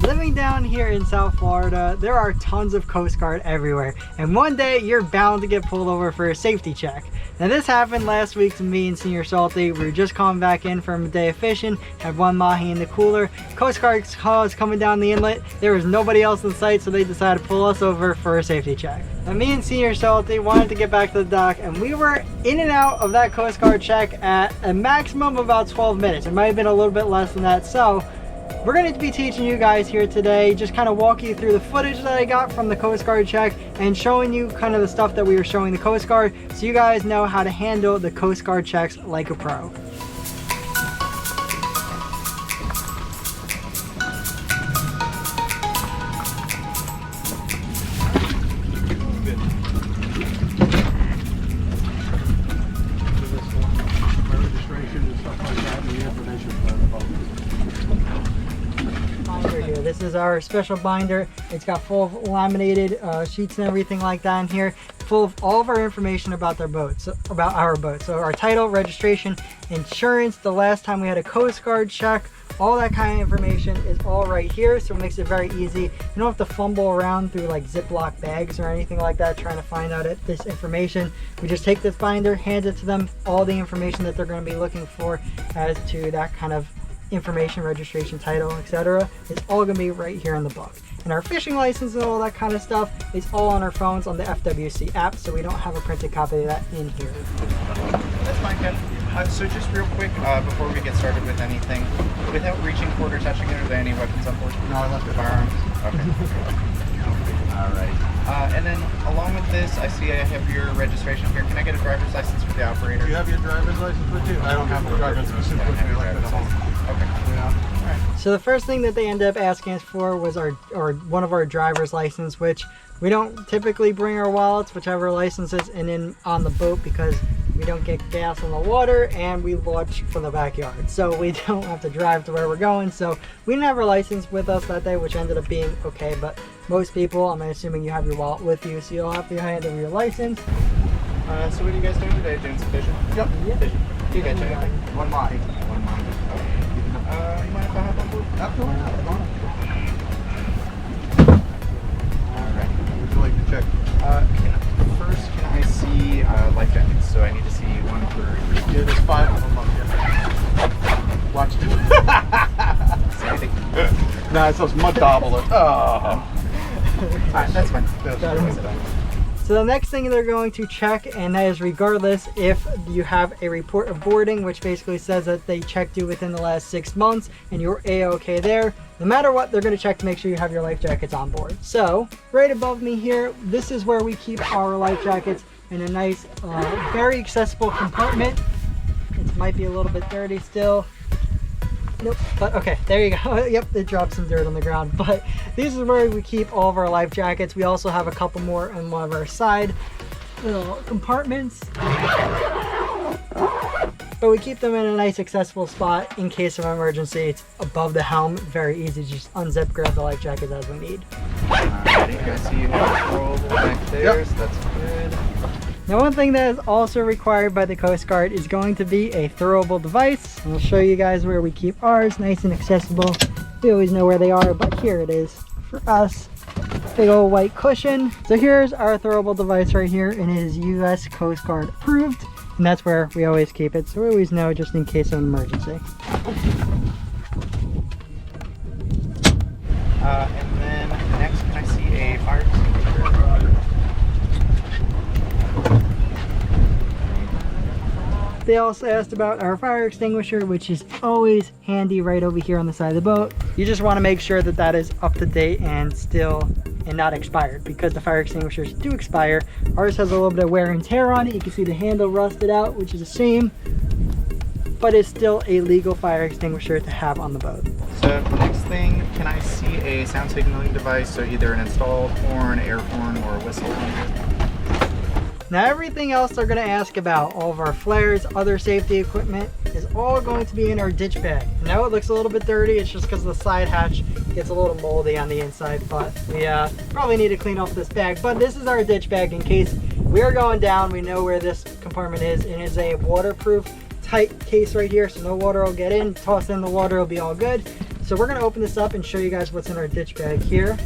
Living down here in South Florida, there are tons of Coast Guard everywhere, and one day you're bound to get pulled over for a safety check. Now this happened last week to me and Senior Salty. We were just coming back in from a day of fishing, had one mahi in the cooler. Coast Guard's car was coming down the inlet. There was nobody else in sight, so they decided to pull us over for a safety check. Now me and Senior Salty wanted to get back to the dock, and we were in and out of that Coast Guard check at a maximum of about 12 minutes. It might have been a little bit less than that, so we're going to be teaching you guys here today, just kind of walk you through the footage that I got from the Coast Guard check and showing you kind of the stuff that we were showing the Coast Guard, so you guys know how to handle the Coast Guard checks like a pro. This is our special binder. It's got full of laminated sheets and everything like that in here, full of all of our information about our boats. So our title, registration, insurance, the last time we had a Coast Guard check, all that kind of information is all right here, so it makes it very easy. You don't have to fumble around through like Ziploc bags or anything like that trying to find out this information. We just take this binder, hand it to them, all the information that they're going to be looking for as to that kind of information, registration, title, etc. It's all going to be right here in the book. And our fishing license and all that kind of stuff is all on our phones on the FWC app, so we don't have a printed copy of that in here. That's fine, Ken. So just real quick, before we get started with anything, without reaching for or touching it, are there any weapons on board? No, I left it. Firearms? Okay. Alright. And then along with this, I see I have your registration here. Can I get a driver's license for the operator? Do you have your driver's license with you? I don't have a driver's license with me like that at home. Okay. Yeah. Alright. So the first thing that they ended up asking us for was one of our driver's license, which we don't typically bring our wallets, whichever licenses, and in on the boat because we don't get gas on the water and we launch from the backyard, so we don't have to drive to where we're going. So we didn't have our license with us that day, which ended up being okay, but most people, I'm assuming you have your wallet with you, so you'll have to hand over your license. So what are you guys doing today? Doing some fishing? Yep. Yeah. Fishing. Do you catch anything? One mahi. One mile. Okay. You mind if I hop on board? Absolutely not. Come on. Alright. What would you like to check? First, can I see life jackets? So I need to see one for each. Yeah, there's 5 of them up here. Watch it. Sandy. Nah, it's those mud gobblers. Oh. Alright, that's fine. So the next thing they're going to check, and that is regardless if you have a report of boarding, which basically says that they checked you within the last 6 months and you're a-okay there. No matter what, they're going to check to make sure you have your life jackets on board. So right above me here, this is where we keep our life jackets in a nice, very accessible compartment. It might be a little bit dirty still. Nope, but okay, there you go. Yep, it dropped some dirt on the ground, but this is where we keep all of our life jackets. We also have a couple more on one of our side little compartments, but we keep them in a nice accessible spot in case of emergency. It's above the helm, very easy to just unzip, grab the life jackets as we need. Alrighty, I see you have a throwable back there, Yep. so that's good. Now one thing that is also required by the Coast Guard is going to be a throwable device. I'll show you guys where we keep ours, nice and accessible. We always know where they are, but here it is for us. Big old white cushion. So here's our throwable device right here, and it is US Coast Guard approved, and that's where we always keep it, so we always know just in case of an emergency. And then next, can I see a fire extinguisher? They also asked about our fire extinguisher, which is always handy right over here on the side of the boat. You just want to make sure that that is up to date and still and not expired, because the fire extinguishers do expire. Ours has a little bit of wear and tear on it. You can see the handle rusted out, which is a shame, but it's still a legal fire extinguisher to have on the boat. So next thing, can I see a sound signaling device? So either an installed horn, air horn, or a whistle. Now everything else they're going to ask about, all of our flares, other safety equipment, is all going to be in our ditch bag. Now it looks a little bit dirty, it's just because the side hatch gets a little moldy on the inside, but we probably need to clean off this bag. But this is our ditch bag in case we're going down, we know where this compartment is. It is a waterproof tight case right here, so no water will get in. Toss in the water, it'll be all good. So we're gonna open this up and show you guys what's in our ditch bag here.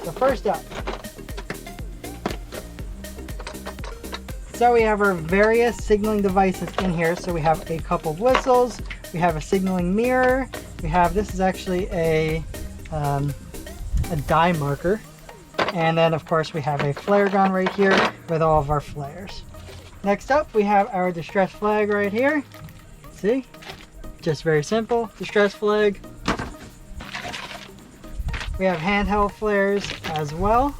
So first up, so we have our various signaling devices in here. So we have a couple of whistles, we have a signaling mirror, we have, this is actually a dye marker. And then of course we have a flare gun right here with all of our flares. Next up we have our distress flag right here. See? Just very simple, distress flag. We have handheld flares as well.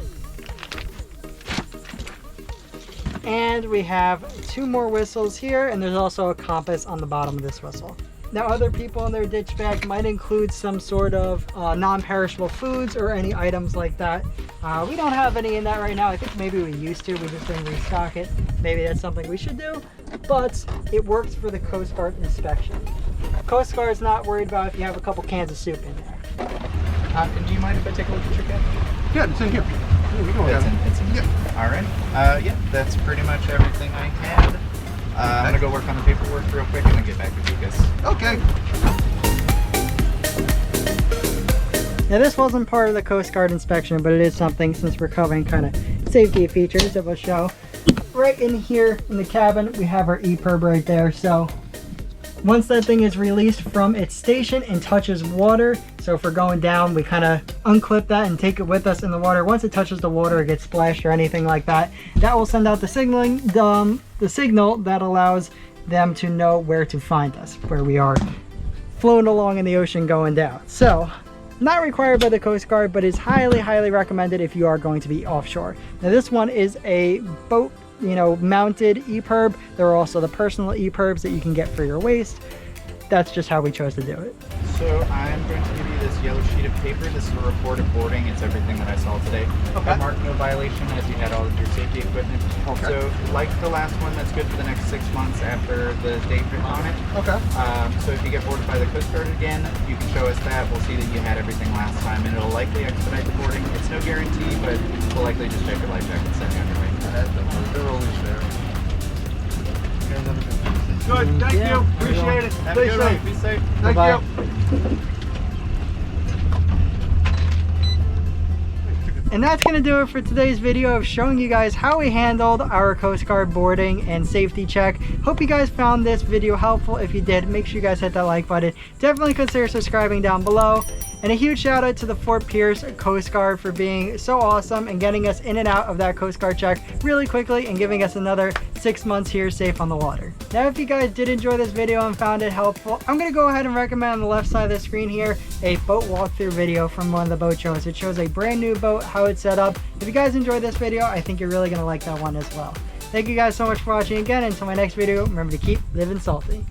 And we have 2 more whistles here, and there's also a compass on the bottom of this whistle. Now other people in their ditch bag might include some sort of non-perishable foods or any items like that. We don't have any in that right now. I think maybe we used to, we just didn't restock it. Maybe that's something we should do, but it works for the Coast Guard inspection. Coast Guard's not worried about if you have a couple cans of soup in there. And do you mind if I take a look at your kit? Yeah, it's in here. Yeah, we go ahead. It's in. Yeah. All right. Yeah, that's pretty much everything I had. I'm gonna go work on the paperwork real quick and then get back with you guys. Okay. Now this wasn't part of the Coast Guard inspection, but it is something, since we're covering kind of safety features, that we'll show. Right in here in the cabin, we have our EPIRB right there. So once that thing is released from its station and touches water, so if we're going down, we kind of unclip that and take it with us in the water. Once it touches the water, it gets splashed or anything like that, that will send out the signaling, the signal that allows them to know where to find us, where we are floating along in the ocean going down. So not required by the Coast Guard, but is highly, highly recommended if you are going to be offshore. Now this one is a boat, you know, mounted EPIRB. There are also the personal EPIRBs that you can get for your waist. That's just how we chose to do it. So I'm going to give you this yellow sheet of paper. This is a report of boarding. It's everything that I saw today. Okay. I marked no violation as you had all of your safety equipment. Okay. So like the last one, that's good for the next 6 months after the date written on it. Okay. So if you get boarded by the Coast Guard again, you can show us that. We'll see that you had everything last time, and it'll likely expedite the boarding. It's no guarantee, but we'll likely just check your life jacket and send you on your way. They're always there. Good, thank you. Appreciate it. Have a Stay good safe. one. Be safe. Thank Bye-bye. you. And that's going to do it for today's video of showing you guys how we handled our Coast Guard boarding and safety check. Hope you guys found this video helpful. If you did, make sure you guys hit that like button. Definitely consider subscribing down below. And a huge shout out to the Fort Pierce Coast Guard for being so awesome and getting us in and out of that Coast Guard check really quickly and giving us another 6 months here safe on the water. Now, if you guys did enjoy this video and found it helpful, I'm going to go ahead and recommend on the left side of the screen here a boat walkthrough video from one of the boat shows. It shows a brand new boat, how it's set up. If you guys enjoyed this video, I think you're really going to like that one as well. Thank you guys so much for watching again. Until my next video, remember to keep living salty.